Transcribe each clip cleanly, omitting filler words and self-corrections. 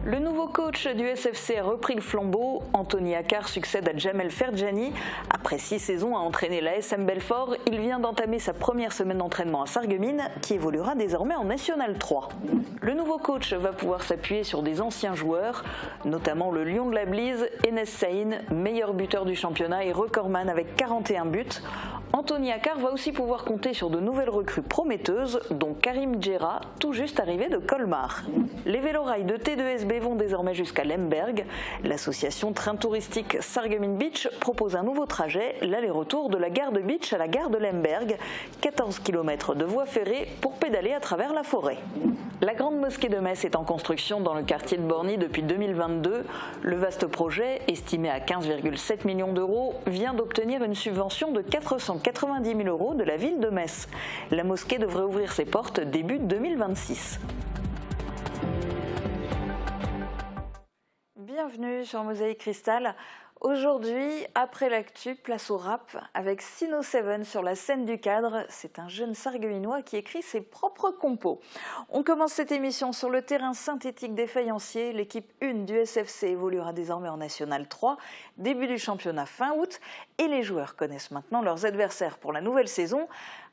Le nouveau coach du SFC a repris le flambeau. Anthony Accard succède à Jamel Ferjani. Après 6 saisons à entraîner la SM Belfort, il vient d'entamer sa première semaine d'entraînement à Sarreguemines, qui évoluera désormais en National 3. Le nouveau coach va pouvoir s'appuyer sur des anciens joueurs, notamment le Lion de la Blise, Enes Saïn, meilleur buteur du championnat et recordman avec 41 buts. Anthony Accard va aussi pouvoir compter sur de nouvelles recrues prometteuses, dont Karim Djera, tout juste arrivé de Colmar. Les vélorails de T2SB vont désormais jusqu'à Lemberg. L'association Train Touristique Sarreguemines Beach propose un nouveau trajet, l'aller-retour de la gare de Beach à la gare de Lemberg, 14 km de voie ferrée pour pédaler à travers la forêt. La grande mosquée de Metz est en construction dans le quartier de Borny depuis 2022. Le vaste projet, estimé à 15,7 millions d'euros, vient d'obtenir une subvention de 490 000 euros de la ville de Metz. La mosquée devrait ouvrir ses portes début 2026. Bienvenue sur Mosaïque Cristal. Aujourd'hui, après l'actu, place au rap avec Sino Seven sur la scène du cadre. C'est un jeune Sarregueminois qui écrit ses propres compos. On commence cette émission sur le terrain synthétique des Faïenciers. L'équipe 1 du SFC évoluera désormais en National 3. Début du championnat fin août. Et les joueurs connaissent maintenant leurs adversaires pour la nouvelle saison.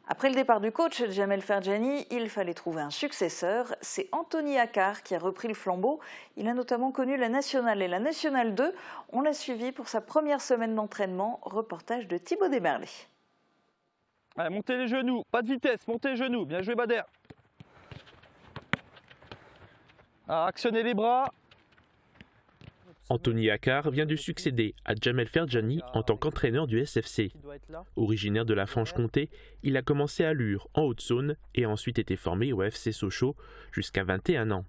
Après le départ du coach Jamel Ferjani, il fallait trouver un successeur. C'est Anthony Accard qui a repris le flambeau. Il a notamment connu la Nationale et la Nationale 2. On l'a suivi pour sa première semaine d'entraînement. Reportage de Thibaut Desmerlet. Allez, montez les genoux, pas de vitesse, montez les genoux. Bien joué Bader. Actionnez les bras. Anthony Accard vient de succéder à Jamel Ferjani en tant qu'entraîneur du SFC. Originaire de la Franche-Comté, il a commencé à Lure, en Haute-Saône, et a ensuite été formé au FC Sochaux jusqu'à 21 ans.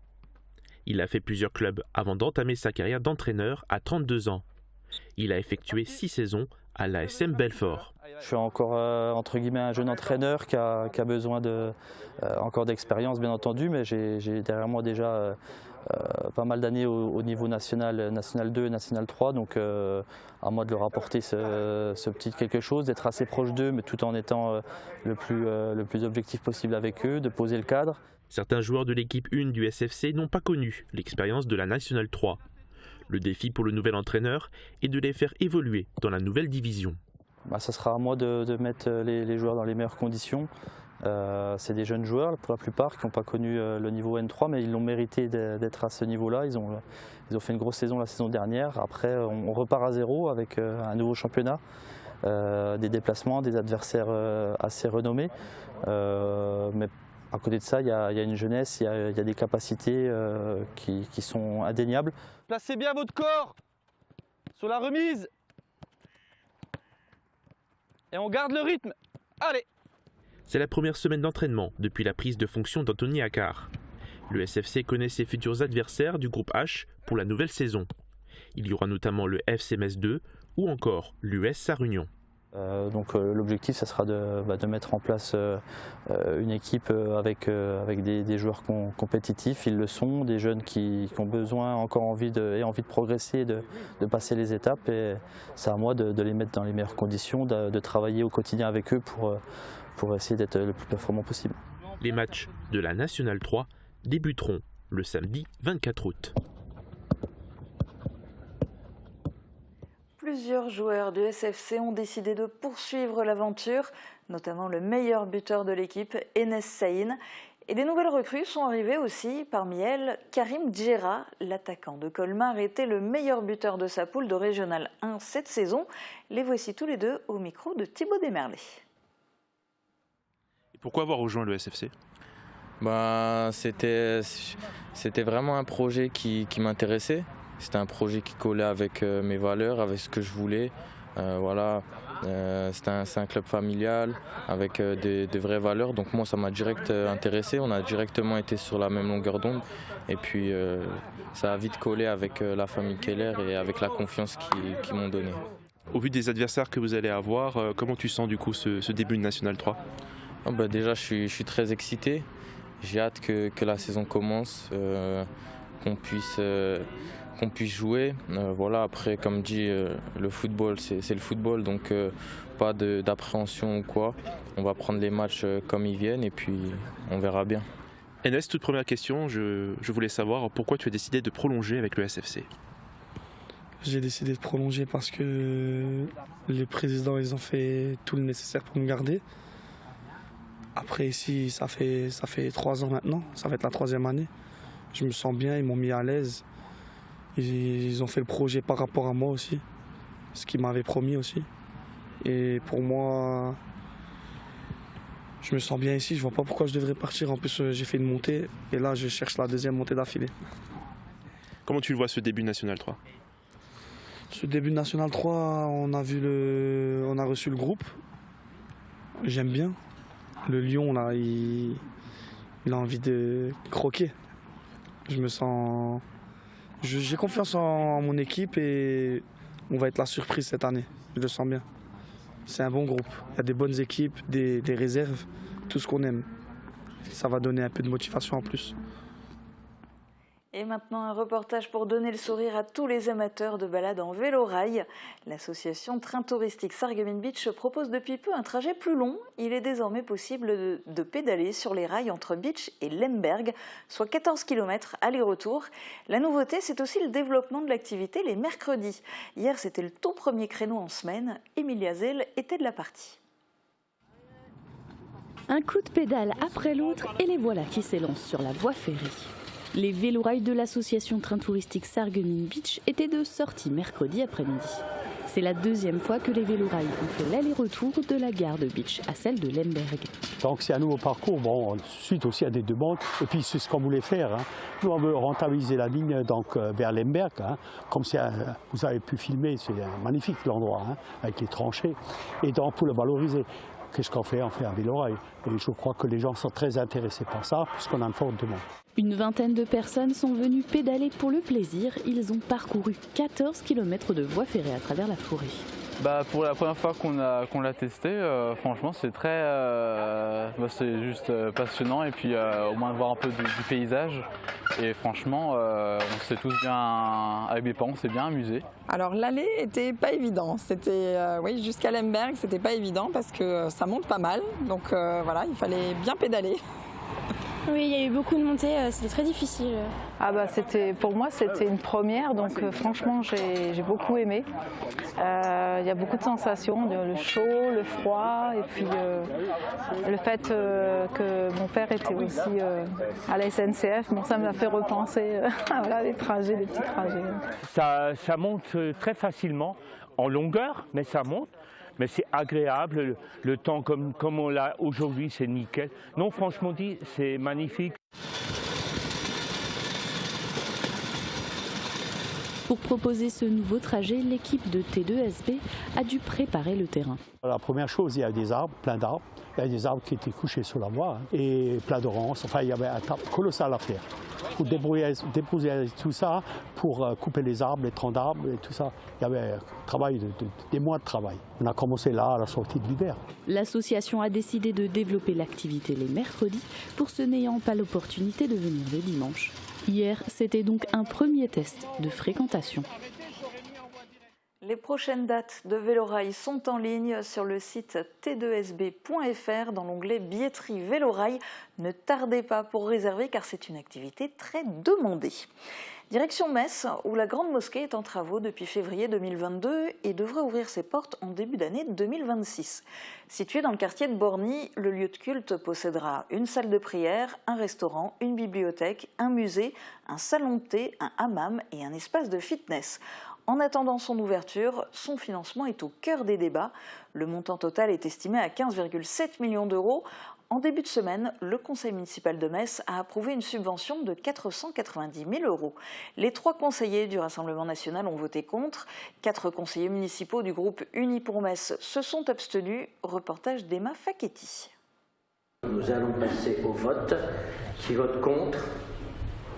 Il a fait plusieurs clubs avant d'entamer sa carrière d'entraîneur à 32 ans. Il a effectué 6 saisons à la SM Belfort. Je suis encore entre guillemets un jeune entraîneur qui a besoin encore d'expérience bien entendu, mais j'ai derrière moi déjà pas mal d'années au niveau national, National 2 et National 3, donc à moi de leur apporter ce petit quelque chose, d'être assez proche d'eux, mais tout en étant le plus objectif possible avec eux, de poser le cadre. Certains joueurs de l'équipe 1 du SFC n'ont pas connu l'expérience de la National 3. Le défi pour le nouvel entraîneur est de les faire évoluer dans la nouvelle division. Ça sera à moi de mettre les joueurs dans les meilleures conditions. C'est des jeunes joueurs pour la plupart qui n'ont pas connu le niveau N3, mais ils l'ont mérité d'être à ce niveau-là. Ils ont fait une grosse saison la saison dernière. Après, on repart à zéro avec un nouveau championnat, des déplacements, des adversaires assez renommés. Mais à côté de ça, il y a une jeunesse, il y a des capacités qui sont indéniables. Placez bien votre corps sur la remise. Et on garde le rythme. Allez! C'est la première semaine d'entraînement depuis la prise de fonction d'Anthony Accard. Le SFC connaît ses futurs adversaires du groupe H pour la nouvelle saison. Il y aura notamment le FC Metz 2 ou encore l'US Sarre-Union. L'objectif, ça sera de mettre en place une équipe avec des joueurs compétitifs. Ils le sont, des jeunes qui ont besoin, encore envie de progresser, de passer les étapes. Et c'est à moi de les mettre dans les meilleures conditions, de travailler au quotidien avec eux pour essayer d'être le plus performant possible. Les matchs de la National 3 débuteront le samedi 24 août. Plusieurs joueurs du SFC ont décidé de poursuivre l'aventure, notamment le meilleur buteur de l'équipe, Enes Saïn. Et des nouvelles recrues sont arrivées aussi, parmi elles, Karim Djera, l'attaquant de Colmar, était le meilleur buteur de sa poule de Régional 1 cette saison. Les voici tous les deux au micro de Thibaut Desmerlet. Et pourquoi avoir rejoint le SFC ? C'était vraiment un projet qui m'intéressait. C'était un projet qui collait avec mes valeurs, avec ce que je voulais. C'est un club familial avec des vraies valeurs. Donc moi, ça m'a direct intéressé. On a directement été sur la même longueur d'onde. Et puis, ça a vite collé avec la famille Keller et avec la confiance qu'ils m'ont donnée. Au vu des adversaires que vous allez avoir, comment tu sens du coup ce début de National 3 ? Déjà, je suis très excité. J'ai hâte que la saison commence, qu'on puisse jouer. Après, comme dit, le football, c'est le football, donc pas d'appréhension ou quoi. On va prendre les matchs comme ils viennent et puis on verra bien. Enes, toute première question, je voulais savoir pourquoi tu as décidé de prolonger avec le SFC. J'ai décidé de prolonger parce que les présidents ils ont fait tout le nécessaire pour me garder. Après ici, ça fait 3 ans maintenant, ça va être la 3e année. Je me sens bien, ils m'ont mis à l'aise. Ils ont fait le projet par rapport à moi aussi, ce qu'ils m'avaient promis aussi. Et pour moi, je me sens bien ici, je vois pas pourquoi je devrais partir. En plus, j'ai fait une montée et là, je cherche la 2e montée d'affilée. Comment tu le vois ce début de National 3 ? Ce début de National 3, on a reçu le groupe. J'aime bien. Le lion, là, il a envie de croquer. Je me sens... J'ai confiance en mon équipe et on va être la surprise cette année. Je le sens bien. C'est un bon groupe. Il y a des bonnes équipes, des réserves, tout ce qu'on aime. Ça va donner un peu de motivation en plus. Et maintenant, un reportage pour donner le sourire à tous les amateurs de balade en vélo-rail. L'association Train Touristique Sarreguemines Beach propose depuis peu un trajet plus long. Il est désormais possible de pédaler sur les rails entre Beach et Lemberg, soit 14 km aller-retour. La nouveauté, c'est aussi le développement de l'activité les mercredis. Hier, c'était le tout premier créneau en semaine. Emilia Zell était de la partie. Un coup de pédale après l'autre et les voilà qui s'élancent sur la voie ferrée. Les vélorails de l'association Train Touristique Sarreguemines Beach étaient de sortie mercredi après-midi. C'est la 2e fois que les vélorails ont fait l'aller-retour de la gare de Beach à celle de Lemberg. Donc c'est un nouveau parcours, bon, suite aussi à des demandes, et puis c'est ce qu'on voulait faire. Hein. Nous on veut rentabiliser la ligne donc, vers Lemberg, hein. Comme vous avez pu filmer, c'est magnifique l'endroit, hein, avec les tranchées, et donc pour le valoriser. Qu'est-ce qu'on fait? On fait un vélorail. Et je crois que les gens sont très intéressés par ça, puisqu'on a une forte demande. Une vingtaine de personnes sont venues pédaler pour le plaisir. Ils ont parcouru 14 km de voie ferrée à travers la forêt. Pour la première fois qu'on l'a testé, franchement c'est c'est juste passionnant et puis au moins de voir un peu du paysage. Et franchement, on s'est tous bien, avec mes parents, on s'est bien amusés. Alors l'aller était pas évident, c'était oui, jusqu'à Lemberg, c'était pas évident parce que ça monte pas mal, donc voilà, il fallait bien pédaler. Oui, il y a eu beaucoup de montées, c'était très difficile. Pour moi, c'était une première, donc franchement, j'ai beaucoup aimé. Il y a beaucoup de sensations, le chaud, le froid, et puis le fait que mon père était aussi à la SNCF, ça m'a fait repenser à les trajets, les petits trajets. Ça monte très facilement, en longueur, mais ça monte. Mais c'est agréable, le temps comme on l'a aujourd'hui, c'est nickel. Non, franchement dit, c'est magnifique. Pour proposer ce nouveau trajet, l'équipe de T2SB a dû préparer le terrain. La première chose, il y a des arbres, plein d'arbres. Il y a des arbres qui étaient couchés sur la voie, hein, et plein de ronces. Enfin, il y avait un tas colossal à faire. Pour débrouiller tout ça, pour couper les arbres, les troncs d'arbres et tout ça. Il y avait des mois de travail. On a commencé là, à la sortie de l'hiver. L'association a décidé de développer l'activité les mercredis pour ceux n'ayant pas l'opportunité de venir le dimanche. Hier, c'était donc un premier test de fréquentation. Les prochaines dates de Vélorail sont en ligne sur le site t2sb.fr dans l'onglet billetterie Vélorail. Ne tardez pas pour réserver car c'est une activité très demandée. Direction Metz, où la Grande Mosquée est en travaux depuis février 2022 et devrait ouvrir ses portes en début d'année 2026. Situé dans le quartier de Borny, le lieu de culte possédera une salle de prière, un restaurant, une bibliothèque, un musée, un salon de thé, un hammam et un espace de fitness. En attendant son ouverture, son financement est au cœur des débats. Le montant total est estimé à 15,7 millions d'euros. En début de semaine, le conseil municipal de Metz a approuvé une subvention de 490 000 euros. Les 3 conseillers du Rassemblement national ont voté contre. 4 conseillers municipaux du groupe Unis pour Metz se sont abstenus. Reportage d'Emma Facchetti. Nous allons passer au vote. Qui vote contre?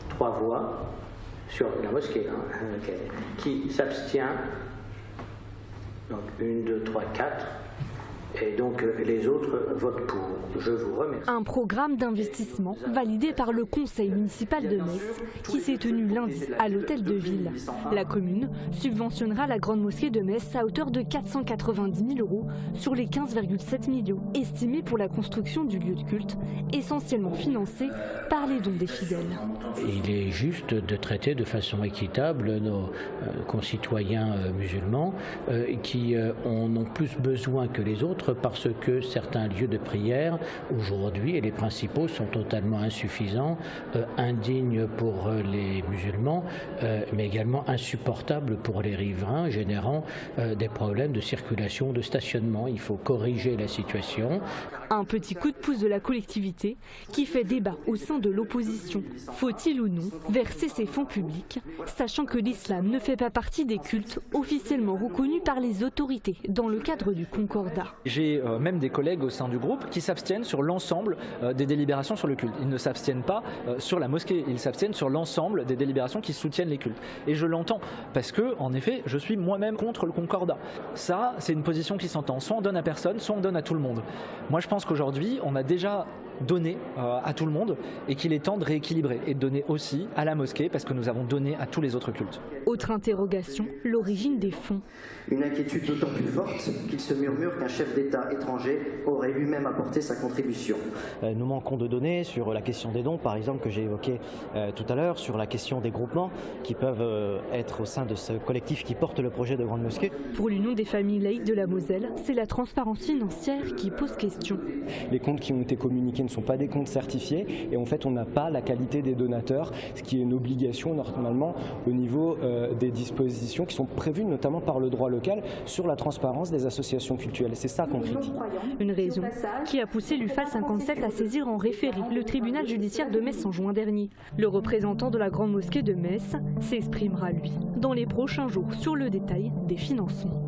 3 voix. Sur la mosquée, qui s'abstient, donc 1, 2, 3, 4, Et donc les autres votent pour. Je vous remercie. Un programme d'investissement validé par le conseil municipal de Metz qui s'est tenu lundi à l'hôtel de ville. La commune subventionnera la grande mosquée de Metz à hauteur de 490 000 € sur les 15,7 millions estimés pour la construction du lieu de culte, essentiellement financé par les dons des fidèles. Il est juste de traiter de façon équitable nos concitoyens musulmans qui en ont plus besoin que les autres parce que certains lieux de prière aujourd'hui et les principaux sont totalement insuffisants, indignes pour les musulmans, mais également insupportables pour les riverains, générant des problèmes de circulation, de stationnement. Il faut corriger la situation. Un petit coup de pouce de la collectivité qui fait débat au sein de l'opposition. Faut-il ou non verser ces fonds publics, sachant que l'islam ne fait pas partie des cultes officiellement reconnus par les autorités dans le cadre du Concordat. J'ai même des collègues au sein du groupe qui s'abstiennent sur l'ensemble des délibérations sur le culte. Ils ne s'abstiennent pas sur la mosquée, ils s'abstiennent sur l'ensemble des délibérations qui soutiennent les cultes. Et je l'entends parce que, en effet, je suis moi-même contre le Concordat. Ça, c'est une position qui s'entend. Soit on donne à personne, soit on donne à tout le monde. Moi, je pense qu'aujourd'hui, on a déjà donné à tout le monde et qu'il est temps de rééquilibrer et de donner aussi à la mosquée parce que nous avons donné à tous les autres cultes. Autre interrogation, l'origine des fonds. Une inquiétude d'autant plus forte qu'il se murmure qu'un chef d'État étranger aurait lui-même apporté sa contribution. Nous manquons de données sur la question des dons, par exemple, que j'ai évoqué tout à l'heure, sur la question des groupements qui peuvent être au sein de ce collectif qui porte le projet de Grande Mosquée. Pour l'Union des familles laïques de la Moselle, c'est la transparence financière qui pose question. Les comptes qui ont été communiqués ne sont pas des comptes certifiés et en fait on n'a pas la qualité des donateurs, ce qui est une obligation normalement au niveau des dispositions qui sont prévues notamment par le droit local sur la transparence des associations cultuelles. C'est ça qu'on critique. Une raison qui a poussé l'UFAL 57 à saisir en référé le tribunal judiciaire de Metz en juin dernier. Le représentant de la Grande Mosquée de Metz s'exprimera lui dans les prochains jours sur le détail des financements.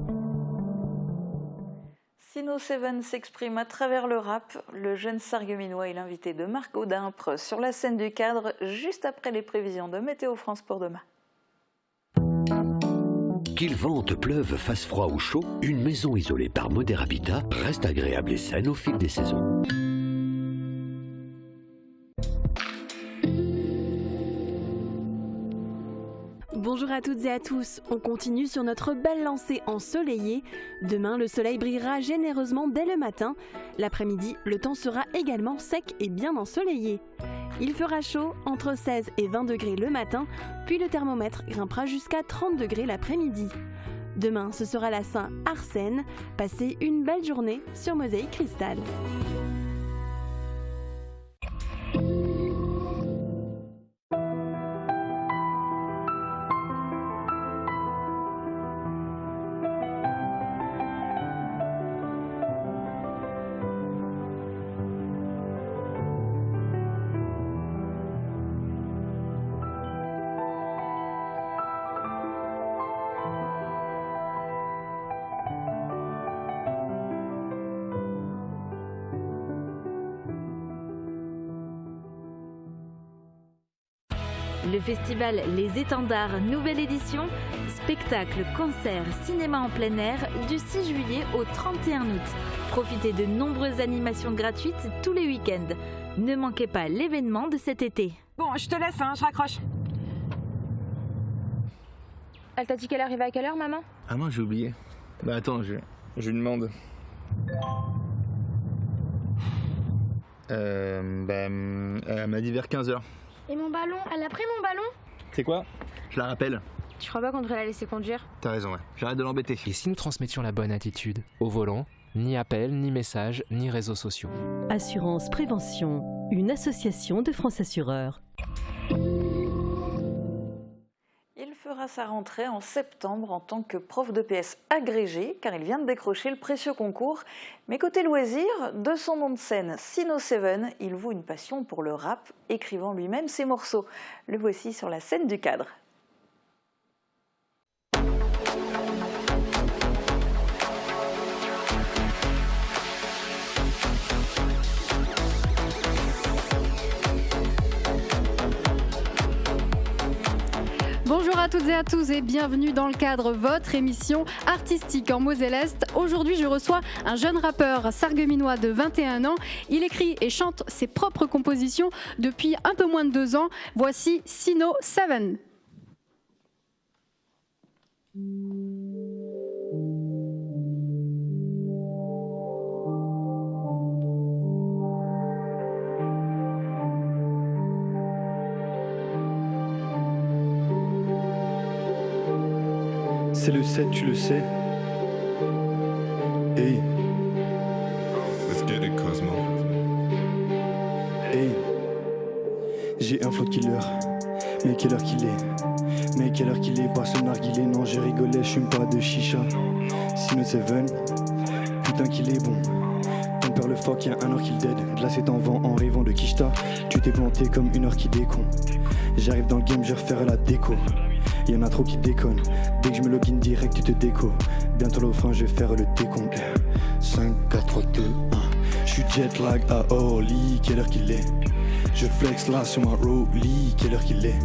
Sino7 s'exprime à travers le rap. Le jeune Sarregueminois est l'invité de Marco Dimpre sur la scène du cadre juste après les prévisions de Météo France pour demain. Qu'il vente, pleuve, fasse froid ou chaud, une maison isolée par Moder Habitat reste agréable et saine au fil des saisons. Bonjour à toutes et à tous, on continue sur notre belle lancée ensoleillée. Demain, le soleil brillera généreusement dès le matin. L'après-midi, le temps sera également sec et bien ensoleillé. Il fera chaud, entre 16 et 20 degrés le matin, puis le thermomètre grimpera jusqu'à 30 degrés l'après-midi. Demain, ce sera la Saint-Arsène. Passez une belle journée sur Mosaïque Cristal. Le festival Les Étendards, nouvelle édition, spectacle, concert, cinéma en plein air du 6 juillet au 31 août. Profitez de nombreuses animations gratuites tous les week-ends. Ne manquez pas l'événement de cet été. Bon, je te laisse, je raccroche. Elle t'a dit qu'elle arrivait à quelle heure, maman? Ah non, j'ai oublié. Bah attends, je lui demande. Elle m'a dit vers 15h. Et mon ballon? Elle a pris mon ballon? C'est quoi? Je la rappelle. Tu crois pas qu'on devrait la laisser conduire? T'as raison, ouais. J'arrête de l'embêter. Et si nous transmettions la bonne attitude au volant? Ni appel, ni message, ni réseaux sociaux. Assurance Prévention, une association de France Assureurs. Il fera sa rentrée en septembre en tant que prof d'EPS agrégé, car il vient de décrocher le précieux concours. Mais côté loisirs, de son nom de scène Sino7, il voue une passion pour le rap, écrivant lui-même ses morceaux. Le voici sur la scène du cadre. Bonjour à toutes et à tous et bienvenue dans le cadre votre émission artistique en Moselle-Est. Aujourd'hui, je reçois un jeune rappeur sarregueminois de 21 ans. Il écrit et chante ses propres compositions depuis un peu moins de 2 ans. Voici Sino 7. C'est le 7, tu le sais. Hey. Let's get it, Cosmo. Hey. J'ai un flow de killer. Mais quelle heure qu'il est? Mais quelle heure qu'il est? Pas ce narguilé, non, j'ai rigolé, je fume pas de chicha. Sino 7, putain qu'il est bon. Ton père le fuck, y'a un heure qu'il dead. Glacé en vent en rêvant de Kishta. Tu t'es planté comme une heure qui décon. J'arrive dans le game, je refaire la déco. Y'en a trop qui déconnent. Dès que je me login direct, tu te déco. Bientôt le frein, je vais faire le décompte. 5, 4, 3, 2, 1. J'suis jet lag à Orly, quelle heure qu'il est? Je flex là sur ma Rolly, quelle heure qu'il est?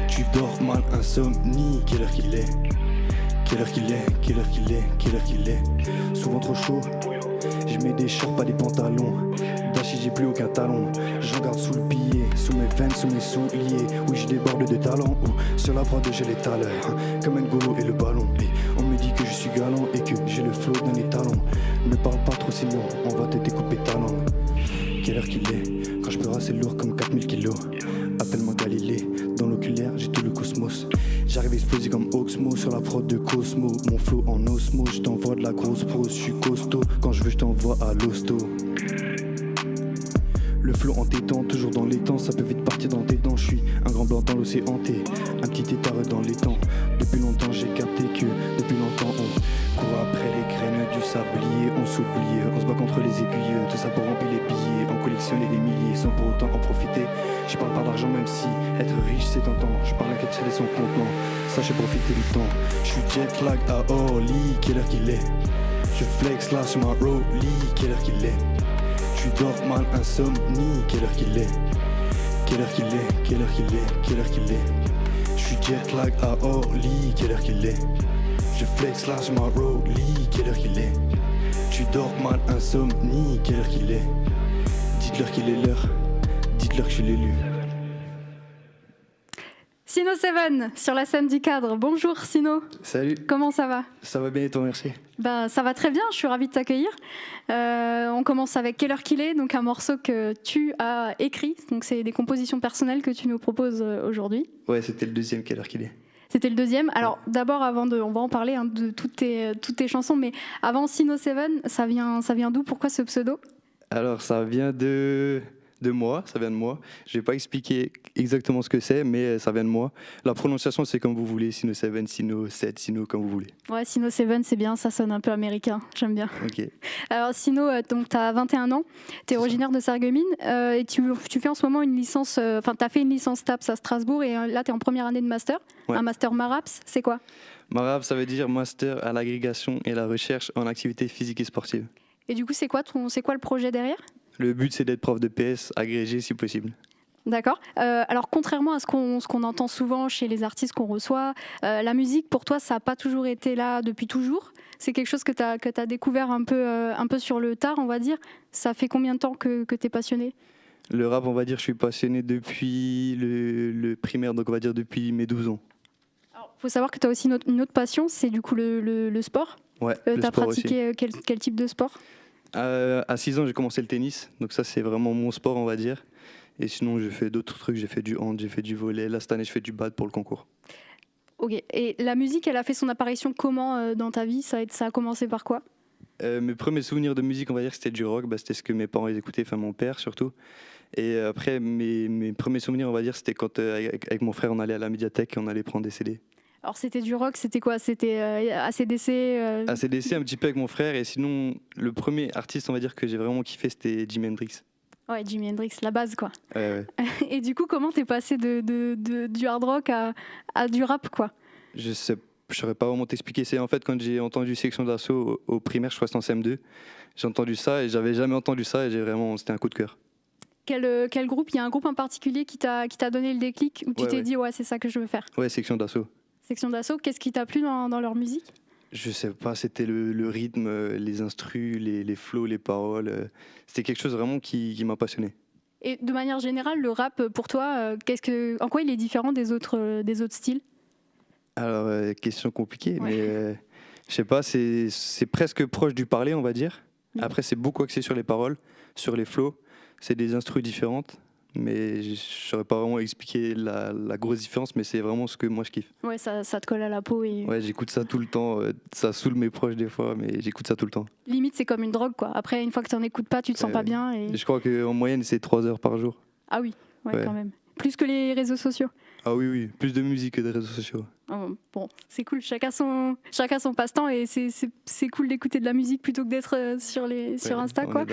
Tu dors mal, insomnie, quelle heure qu'il est? Quelle heure qu'il est? Quelle heure qu'il est? Quelle heure qu'il est? Souvent trop chaud. Je mets des shorts, pas des pantalons. Dashi, j'ai plus aucun talon. J'en garde sous le billet, sous mes veines, sous mes souliers. Oui, je déborde de talent. Sur la prod, j'ai les talents. Comme un golo et le ballon. Et on me dit que je suis galant et que j'ai le flow d'un étalon. Ne parle pas trop, sinon on va te découper ta langue. Quelle heure qu'il est? Quand je peux rasser lourd comme 4000 kilos. Appelle-moi Galilée. Dans l'oculaire, j'ai tout le cosmos. J'arrive explosé comme Oxmo sur la prod de Cosmo. Mon flow en osmo, je t'envoie de la grosse prose. Je suis costaud, quand je veux je t'envoie à l'hosto. Le flow en tétan, toujours dans les temps. Ça peut vite partir dans tes dents. Je suis un grand blanc dans l'océan T. Un petit étard dans les temps. Depuis longtemps j'ai capté que depuis longtemps on court après les graines du sablier. On s'oublie, on se bat contre les aiguilles. Tout ça pour remplir les billets. On collectionne des milliers sans pour autant en profiter. Je parle pas d'argent même si être riche c'est tentant. Je parle à capsuler son contenant. Sachez profiter du temps. Je suis jet lag à Orly, quelle heure qu'il est? Je flex là sur ma Rolly, quelle heure qu'il est? Tu dors mal, insomnie, quelle heure qu'il est? Quelle heure qu'il est? Quelle heure qu'il est? Quelle heure qu'il est? Je suis jet lag à Orly, quelle heure qu'il est? Je flex là sur ma Rolly, quelle heure qu'il est? Tu dors mal, insomnie, quelle heure qu'il est? Dites-leur qu'il est l'heure, dites-leur que je suis l'élu. Sino 7 sur la scène du cadre. Bonjour Sino. Salut. Comment ça va? Ça va bien et toi, merci. Ça va très bien, je suis ravie de t'accueillir. On commence avec Quelle heure qu'il est, donc un morceau que tu as écrit. Donc c'est des compositions personnelles que tu nous proposes aujourd'hui. Ouais, c'était le deuxième Quelle heure qu'il est. C'était le deuxième. Alors d'abord, on va en parler de toutes tes chansons, mais avant Sino 7, ça vient d'où? Pourquoi ce pseudo? Alors ça vient de moi, ça vient de moi. Je vais pas expliquer exactement ce que c'est, mais ça vient de moi. La prononciation, c'est comme vous voulez, Sino 7, Sino 7, Sino, comme vous voulez. Ouais, Sino 7, c'est bien, ça sonne un peu américain, j'aime bien. Ok. Alors Sino, donc tu as 21 ans, tu es originaire de Sarreguemines et tu fais en ce moment une licence, tu as fait une licence TAPS à Strasbourg et là tu es en première année de master, un master MARAPS, c'est quoi? MARAPS, ça veut dire Master à l'agrégation et la recherche en activité physique et sportive. Et du coup, c'est quoi le projet derrière? Le but, c'est d'être prof de PS, agrégé si possible. D'accord. Alors, contrairement à ce qu'on entend souvent chez les artistes qu'on reçoit, la musique, pour toi, ça n'a pas toujours été là depuis toujours. C'est quelque chose que tu as découvert un peu sur le tard, on va dire. Ça fait combien de temps que tu es passionné? Le rap, on va dire, je suis passionné depuis le primaire, donc on va dire depuis mes 12 ans. Il faut savoir que tu as aussi une autre passion, c'est du coup le sport. Ouais, le tu as sport pratiqué aussi. Quel type de sport? À 6 ans, j'ai commencé le tennis, donc ça c'est vraiment mon sport, on va dire. Et sinon, j'ai fait d'autres trucs, j'ai fait du hand, j'ai fait du volley. Là, cette année, je fais du bad pour le concours. Ok, et la musique, elle a fait son apparition comment dans ta vie? Ça a commencé par quoi? Mes premiers souvenirs de musique, on va dire que c'était du rock, c'était ce que mes parents écoutaient, enfin mon père surtout. Et après, mes premiers souvenirs, on va dire, c'était quand avec mon frère, on allait à la médiathèque et on allait prendre des CD. Alors c'était du rock, c'était quoi? C'était AC/DC AC/DC un petit peu avec mon frère, et sinon le premier artiste on va dire que j'ai vraiment kiffé c'était Jimi Hendrix. Ouais, Jimi Hendrix, la base quoi. Ouais. Et du coup comment t'es passé du hard rock à du rap quoi? Je saurais pas vraiment t'expliquer, c'est en fait quand j'ai entendu Section d'Assaut au primaire, je crois que c'était en CM2, j'ai entendu ça et j'avais jamais entendu ça et c'était un coup de cœur. Quel groupe? Il y a un groupe en particulier qui t'a donné le déclic, où tu t'es dit ouais, c'est ça que je veux faire? Ouais, Section d'Assaut. Section d'Assaut, qu'est-ce qui t'a plu dans leur musique? Je sais pas, c'était le rythme, les instrus, les flows, les paroles. C'était quelque chose vraiment qui m'a passionné. Et de manière générale, le rap, pour toi, en quoi il est différent des autres styles? Alors, question compliquée, mais je sais pas, c'est presque proche du parler, on va dire. Après, c'est beaucoup axé sur les paroles, sur les flows. C'est des instrus différentes, mais je saurais pas vraiment expliquer la grosse différence, mais c'est vraiment ce que moi je kiffe. Ouais, ça te colle à la peau. Ouais, j'écoute ça tout le temps. Ça saoule mes proches des fois, mais j'écoute ça tout le temps. Limite, c'est comme une drogue, quoi. Après, une fois que tu n'en écoutes pas, tu te sens pas bien. Et je crois qu'en moyenne, c'est 3 heures par jour. Ah oui, ouais, quand même. Plus que les réseaux sociaux. Ah oui, plus de musique que de réseaux sociaux. Bon, c'est cool, chacun son passe-temps, et c'est cool d'écouter de la musique plutôt que d'être sur Insta, quoi.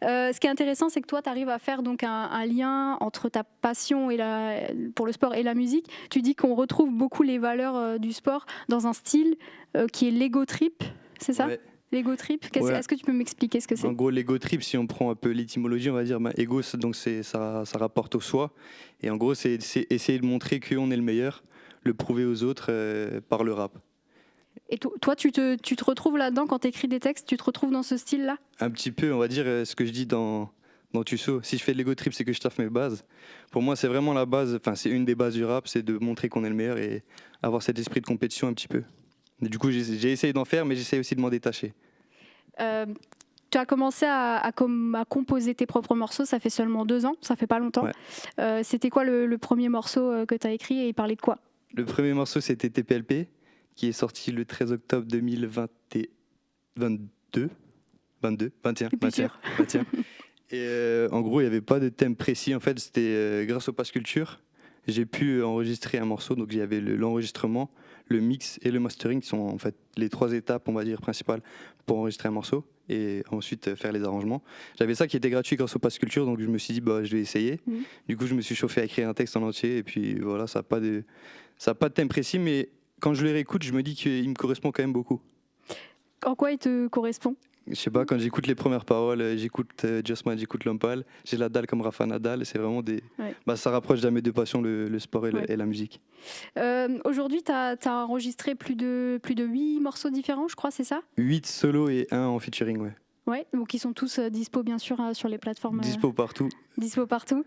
Ce qui est intéressant, c'est que toi, tu arrives à faire donc un lien entre ta passion pour le sport et la musique. Tu dis qu'on retrouve beaucoup les valeurs du sport dans un style qui est l'ego trip, c'est ça? L'ego trip, est-ce que tu peux m'expliquer ce que c'est? En gros, l'ego trip, si on prend un peu l'étymologie, on va dire, ego, donc ça rapporte au soi. Et en gros, c'est essayer de montrer qu'on est le meilleur, le prouver aux autres par le rap. Et toi, tu te retrouves là-dedans quand tu écris des textes? Tu te retrouves dans ce style-là? Un petit peu, on va dire, ce que je dis dans Tusso. Si je fais de l'ego trip, c'est que je taffe mes bases. Pour moi, c'est vraiment la base, c'est une des bases du rap, c'est de montrer qu'on est le meilleur et avoir cet esprit de compétition un petit peu. Et du coup, j'ai essayé d'en faire, mais j'essaie aussi de m'en détacher. Tu as commencé à composer tes propres morceaux, ça fait seulement 2 ans, ça fait pas longtemps. C'était quoi le premier morceau que tu as écrit et il parlait de quoi? Le premier morceau, c'était TPLP, qui est sorti le 13 octobre 2021. Et en gros, il n'y avait pas de thème précis. En fait, c'était grâce au Pass Culture, j'ai pu enregistrer un morceau. Donc, il y avait l'enregistrement, le mix et le mastering, qui sont en fait les 3 étapes, on va dire, principales pour enregistrer un morceau et ensuite faire les arrangements. J'avais ça qui était gratuit grâce au Pass Culture, donc je me suis dit, je vais essayer. Du coup, je me suis chauffé à écrire un texte en entier et puis voilà, ça n'a pas de thème précis, mais quand je le réécoute, je me dis qu'il me correspond quand même beaucoup. En quoi il te correspond? Je sais pas, quand j'écoute les premières paroles, j'écoute Just Man, j'écoute Lompal, j'ai la dalle comme Rafa Nadal, c'est vraiment ça rapproche de mes 2 passions, le sport et la musique. Aujourd'hui, tu as enregistré plus de 8 morceaux différents, je crois, c'est ça? 8 solos et 1 en featuring, ouais. Ouais, donc ils sont tous dispo bien sûr sur les plateformes. Dispo partout. Dispo partout.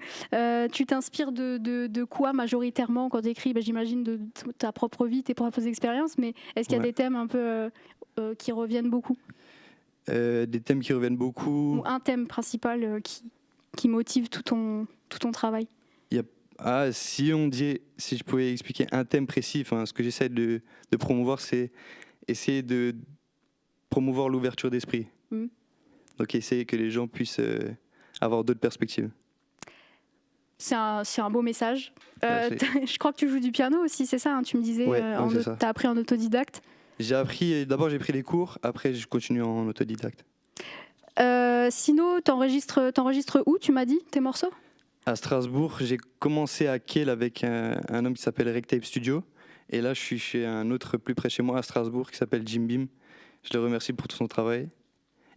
Tu t'inspires de quoi majoritairement quand tu écris? J'imagine de ta propre vie, tes propres expériences, mais est-ce qu'il y a des thèmes un peu qui reviennent beaucoup? Des thèmes qui reviennent beaucoup. Ou un thème principal qui motive tout ton travail? Si je pouvais expliquer un thème précis, ce que j'essaie de promouvoir, c'est essayer de promouvoir l'ouverture d'esprit. Donc essayer que les gens puissent avoir d'autres perspectives. C'est un beau message. Je crois que tu joues du piano aussi, c'est ça, hein, tu me disais. Tu as appris en autodidacte? D'abord j'ai pris les cours, après je continue en autodidacte. Sinon, t'enregistres où, tu m'as dit, tes morceaux? À Strasbourg, j'ai commencé à Kiel avec un homme qui s'appelle Rectape Studio. Et là, je suis chez un autre plus près chez moi à Strasbourg qui s'appelle Jim Beam. Je le remercie pour tout son travail.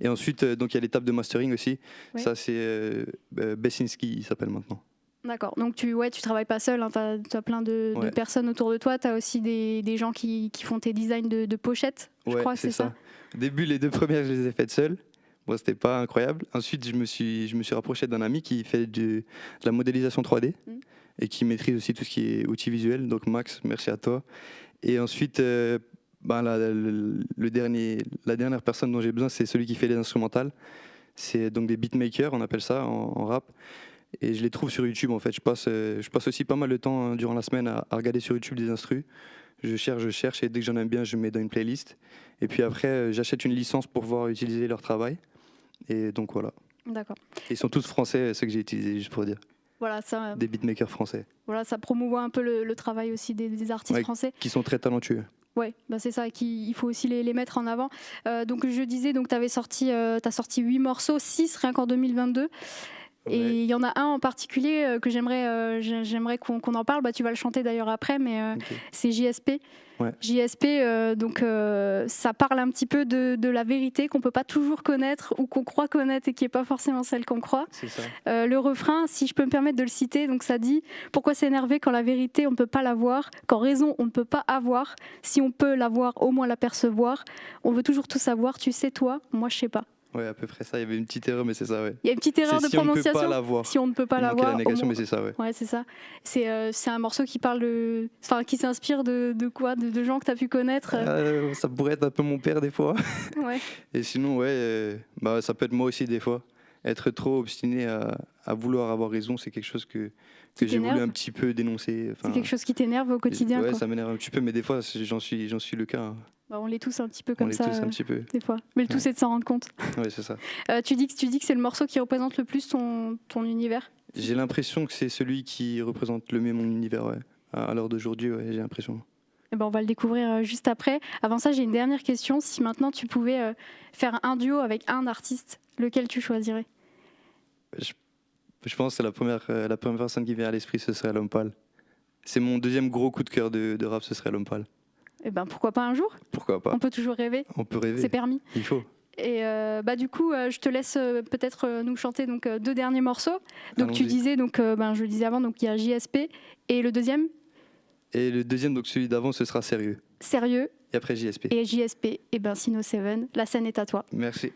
Et ensuite, donc il y a l'étape de mastering aussi. Oui. Ça, c'est Bessinski, il s'appelle maintenant. D'accord, donc tu travailles pas seul, hein, tu as plein de personnes autour de toi, tu as aussi des gens qui font tes designs de pochettes, je crois, c'est ça. Au début, les 2 premières, je les ai faites seul. Bon, c'était pas incroyable. Ensuite, je me suis rapproché d'un ami qui fait de la modélisation 3D et qui maîtrise aussi tout ce qui est outils visuels. Donc Max, merci à toi. Et ensuite, la dernière personne dont j'ai besoin, c'est celui qui fait les instrumentales. C'est donc des beatmakers, on appelle ça en rap. Et je les trouve sur YouTube en fait. Je passe aussi pas mal de temps durant la semaine à regarder sur YouTube des instrus. Je cherche et dès que j'en aime bien, je mets dans une playlist. Et puis après, j'achète une licence pour pouvoir utiliser leur travail. Et donc voilà. D'accord. Ils sont tous français, ceux que j'ai utilisés, juste pour dire. Voilà, ça, des beatmakers français. Voilà, ça promouvoit un peu le travail aussi des artistes français. Qui sont très talentueux. Ouais, c'est ça, il faut aussi les mettre en avant. Donc je disais, tu as sorti 8 morceaux, 6 rien qu'en 2022. Et il y en a un en particulier que j'aimerais qu'on en parle. Bah, tu vas le chanter d'ailleurs après, mais c'est JSP. Ouais. JSP, donc ça parle un petit peu de la vérité qu'on peut pas toujours connaître ou qu'on croit connaître et qui est pas forcément celle qu'on croit. C'est ça. Le refrain, si je peux me permettre de le citer, donc ça dit « Pourquoi s'énerver quand la vérité on ne peut pas l'avoir, quand raison on ne peut pas avoir, si on peut l'avoir au moins l'apercevoir, on veut toujours tout savoir, tu sais toi, moi je sais pas ». Ouais, à peu près ça. Il y avait une petite erreur, mais c'est ça, ouais. Il y a une petite erreur de prononciation. Si on ne peut pas l'avoir. Si on ne peut pas l'avoir. La négation, mais c'est ça, ouais. Ouais, c'est ça. C'est un morceau qui parle qui s'inspire de quoi, de gens que tu as pu connaître. Ça pourrait être un peu mon père des fois. Ouais. Et sinon, ça peut être moi aussi des fois. Être trop obstiné à vouloir avoir raison, c'est quelque chose que j'ai voulu un petit peu dénoncer. C'est quelque chose qui t'énerve au quotidien. Ouais, quoi. ça m'énerve un petit peu, mais des fois, j'en suis le cas. Hein. Bah, on l'est tous un petit peu comme ça. On l'est tous un petit peu. Des fois. Mais le tout, c'est de s'en rendre compte. Ouais, c'est ça. Tu dis que c'est le morceau qui représente le plus ton univers. J'ai l'impression que c'est celui qui représente le mieux mon univers, ouais. À l'heure d'aujourd'hui, ouais, j'ai l'impression. Eh ben, on va le découvrir juste après. Avant ça, j'ai une dernière question. Si maintenant tu pouvais faire un duo avec un artiste, lequel tu choisirais ? Je pense que la première personne qui vient à l'esprit, ce serait L'Homme Pâle. C'est mon deuxième gros coup de cœur de rap, ce serait L'Homme Pâle. Eh ben, pourquoi pas un jour ? Pourquoi pas ? On peut toujours rêver. On peut rêver. C'est permis. Il faut. Et du coup, je te laisse peut-être nous chanter donc, 2 derniers morceaux. Donc tu disais, je le disais avant, donc il y a JSP. Et le deuxième ? Et le deuxième, donc celui d'avant, ce sera Sérieux. Sérieux. Et après JSP. Et JSP. Et ben Sino 7, la scène est à toi. Merci.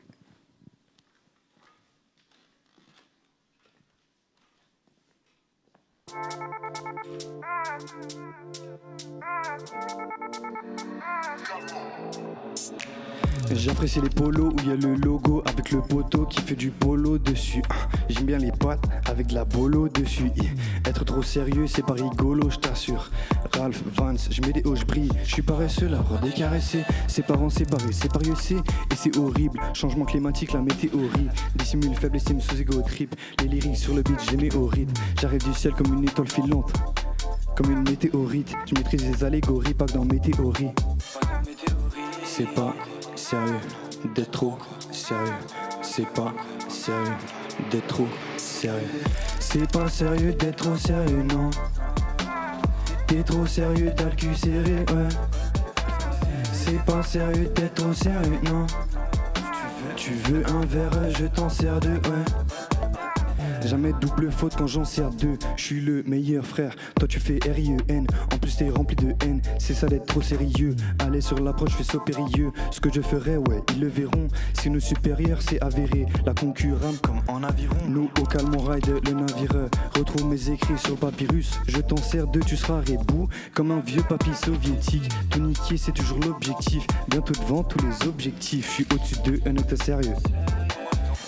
J'apprécie les polos où il y a le logo avec le poteau qui fait du polo dessus. J'aime bien les pattes avec de la bolo dessus. Être trop sérieux, c'est pas rigolo, je t'assure. Ralph, Vance, je mets des hauts, je brille. Je suis paresseux, la robe décaressée. Ses parents séparés, c'est parieux, et c'est horrible. Changement climatique, la météorite. Dissimule, faible estime sous égo trip. Les lyrics sur le beat, j'aimais au rythme. J'arrive du ciel comme une étoile filante. Comme une météorite, je maîtrise les allégories, pas que dans météorie. C'est pas sérieux d'être trop sérieux. C'est pas sérieux d'être trop sérieux. C'est pas sérieux d'être trop sérieux, non. T'es trop sérieux, t'as le cul serré, ouais. C'est pas sérieux d'être trop sérieux, non. Tu veux un verre, je t'en sers deux, ouais. Jamais double faute quand j'en sers deux. Je suis le meilleur frère, toi tu fais R-I-E-N. En plus t'es rempli de haine, c'est ça d'être trop sérieux. Allez sur l'approche, fais ça périlleux. Ce que je ferai, ouais, ils le verront. Si nos supérieurs, c'est avéré. La concurrence comme en aviron. Nous au calme on ride le navire. Retrouve mes écrits sur le papyrus. Je t'en sers deux, tu seras rebou. Comme un vieux papy soviétique. Tout niquer c'est toujours l'objectif. Bientôt devant tous les objectifs. Je suis au-dessus d'eux, un acte sérieux.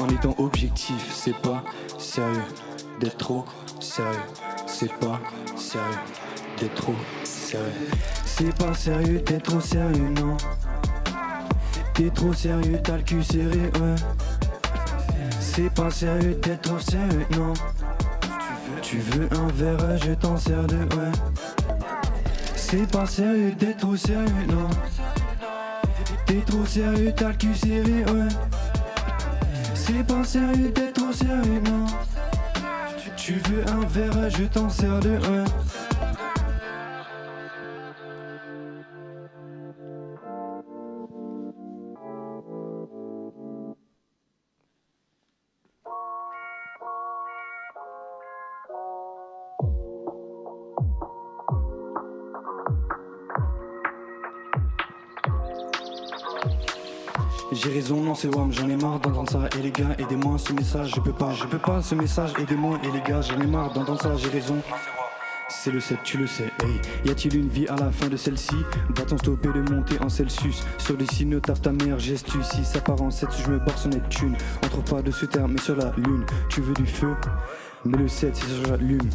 En étant objectif, c'est pas sérieux d'être trop sérieux. C'est pas sérieux d'être trop sérieux. C'est pas sérieux d'être trop sérieux, non. T'es trop sérieux, t'as le cul serré, ouais. C'est pas sérieux d'être trop sérieux, non. Tu veux un verre, je t'en sers deux, ouais. C'est pas sérieux d'être trop sérieux, non. T'es trop sérieux, t'as le cul serré, ouais. C'est pas sérieux d'être trop sérieux, non. Tu veux un verre, je t'en sers deux, ouais. J'ai raison, non c'est WAM, j'en ai marre d'entendre ça. Et les gars, aidez-moi ce message, je peux pas ce message, aidez-moi. Et les gars, j'en ai marre d'entendre ça, j'ai raison. C'est le 7, tu le sais, hey. Y a-t-il une vie à la fin de celle-ci? Va-t-on stopper de monter en Celsius? Sur des signaux, tape ta mère, gestu. Si ça part en 7, je me barre sur Neptune. On trouve pas de ce terme, mais sur la lune. Tu veux du feu? Mais le 7, c'est sur la lune.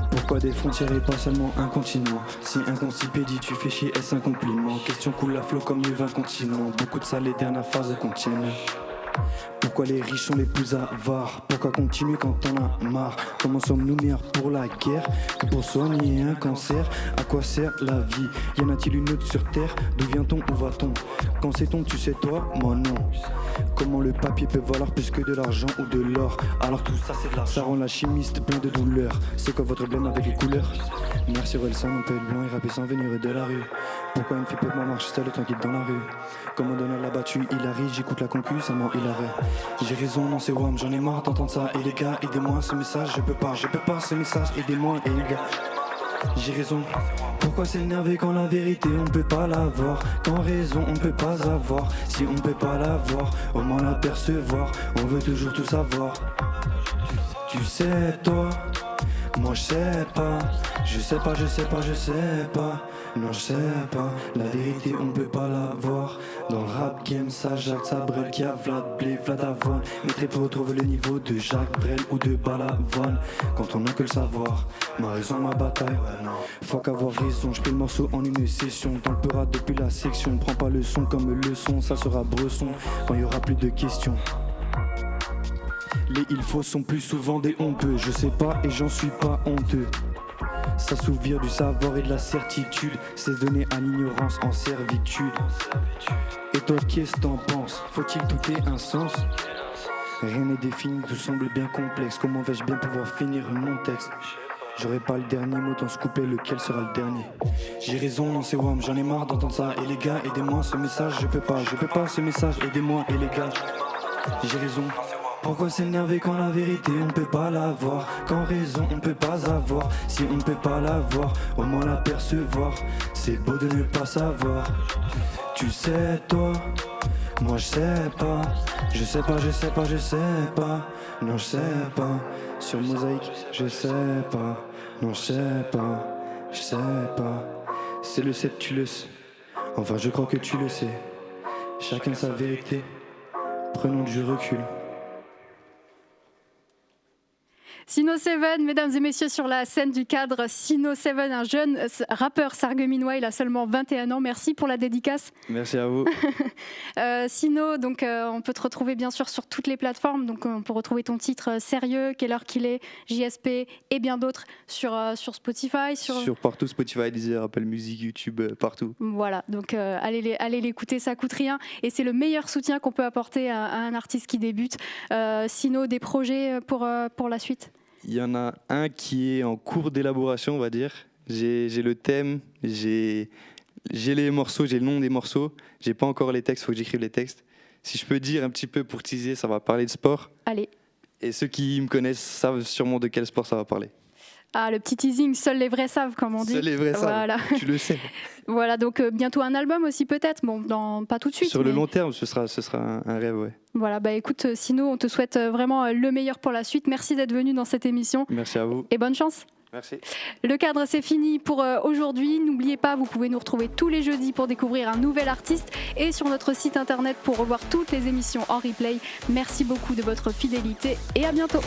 Pourquoi des frontières et pas seulement un continent? Si un constipé dit tu fais chier, est-ce un compliment? Question coule à flot comme les 20 continents. Beaucoup de ça, les dernières phases contiennent. Pourquoi les riches sont les plus avares? Pourquoi continuer quand on a marre? Comment sommes-nous meilleurs pour la guerre que pour soigner un cancer? À quoi sert la vie? Y en a-t-il une autre sur terre? D'où vient-on? Où va-t-on? Quand sait-on? Tu sais toi? Moi non. Comment le papier peut valoir plus que de l'argent ou de l'or? Alors tout ça c'est de l'argent. Ça rend la chimiste plein de douleur. C'est quoi votre blême avec les couleurs? Merci Relsan, on peut être blanc et rapper sans venir de la rue. Pourquoi il me fait peu ma marche seul tranquille dans la rue? Comment donner la battue, il arrive, j'écoute la concu, ça m'en hilaré. J'ai raison, non c'est WAM, j'en ai marre d'entendre ça. Et les gars, aidez-moi ce message, je peux pas ce message, aidez-moi et les gars. J'ai raison. Pourquoi s'énerver quand la vérité on peut pas l'avoir? Quand raison on peut pas avoir. Si on peut pas l'avoir, au moins l'apercevoir. On veut toujours tout savoir. Tu sais toi, moi je sais pas. Je sais pas, je sais pas, je sais pas. Non je sais pas, la vérité on peut pas l'avoir. Dans le rap game ça Jacques Sabrel qui a Vlad Blé, Vlad Avoine. Mais très peu retrouve le niveau de Jacques Brel ou de Balavoine. Quand on a que le savoir, ma raison ma bataille. Faut qu'avoir raison, je fais le morceau en une session. Dans le peurat depuis la section, prends pas le son comme leçon. Ça sera Bresson quand il y aura plus de questions. Les il faut sont plus souvent des on peut. Je sais pas et j'en suis pas honteux. S'assouvir du savoir et de la certitude, c'est se donner à l'ignorance en servitude. Et toi qu'est-ce que t'en penses? Faut-il tout ait un sens? Rien n'est défini, tout semble bien complexe. Comment vais-je bien pouvoir finir mon texte? J'aurai pas le dernier mot dans ce couplet, lequel sera le dernier? J'ai raison, non c'est WAM, j'en ai marre d'entendre ça. Et les gars, aidez-moi ce message, je peux pas ce message, aidez-moi et les gars. J'ai raison. Pourquoi s'énerver quand la vérité on peut pas l'avoir? Quand raison on peut pas avoir. Si on ne peut pas l'avoir, au moins l'apercevoir. C'est beau de ne pas savoir. Tu sais toi, moi je sais pas. Je sais pas, je sais pas, je sais pas. Non je sais pas. Sur Mosaïque, je sais pas. Non je sais pas, je sais pas. C'est le 7 tu le sais. Enfin je crois que tu le sais. Chacun sa vérité. Prenons du recul. Sino Seven, mesdames et messieurs, sur la scène du cadre. Sino Seven, un jeune rappeur sarregueminois, il a seulement 21 ans. Merci pour la dédicace. Merci à vous. Sino, donc on peut te retrouver bien sûr sur toutes les plateformes. Donc on peut retrouver ton titre Sérieux, Quelle heure qu'il est, JSP et bien d'autres sur Spotify. Sur partout, Spotify, Deezer, Apple Music, YouTube, partout. Voilà, donc allez l'écouter, ça coûte rien. Et c'est le meilleur soutien qu'on peut apporter à un artiste qui débute. Sino, des projets pour la suite? Il y en a un qui est en cours d'élaboration, on va dire. J'ai le thème, j'ai les morceaux, j'ai le nom des morceaux. J'ai pas encore les textes, il faut que j'écrive les textes. Si je peux dire un petit peu pour teaser, ça va parler de sport. Allez. Et ceux qui me connaissent savent sûrement de quel sport ça va parler. Ah, le petit teasing, seuls les vrais savent, comme on dit. Seuls les vrais savent, voilà. Tu le sais. Voilà, donc bientôt un album aussi peut-être, bon, pas tout de suite. Sur le long terme, ce sera un rêve, ouais. Voilà, bah écoute, Sino, on te souhaite vraiment le meilleur pour la suite. Merci d'être venu dans cette émission. Merci à vous. Et bonne chance. Merci. Le cadre, c'est fini pour aujourd'hui. N'oubliez pas, vous pouvez nous retrouver tous les jeudis pour découvrir un nouvel artiste et sur notre site internet pour revoir toutes les émissions en replay. Merci beaucoup de votre fidélité et à bientôt.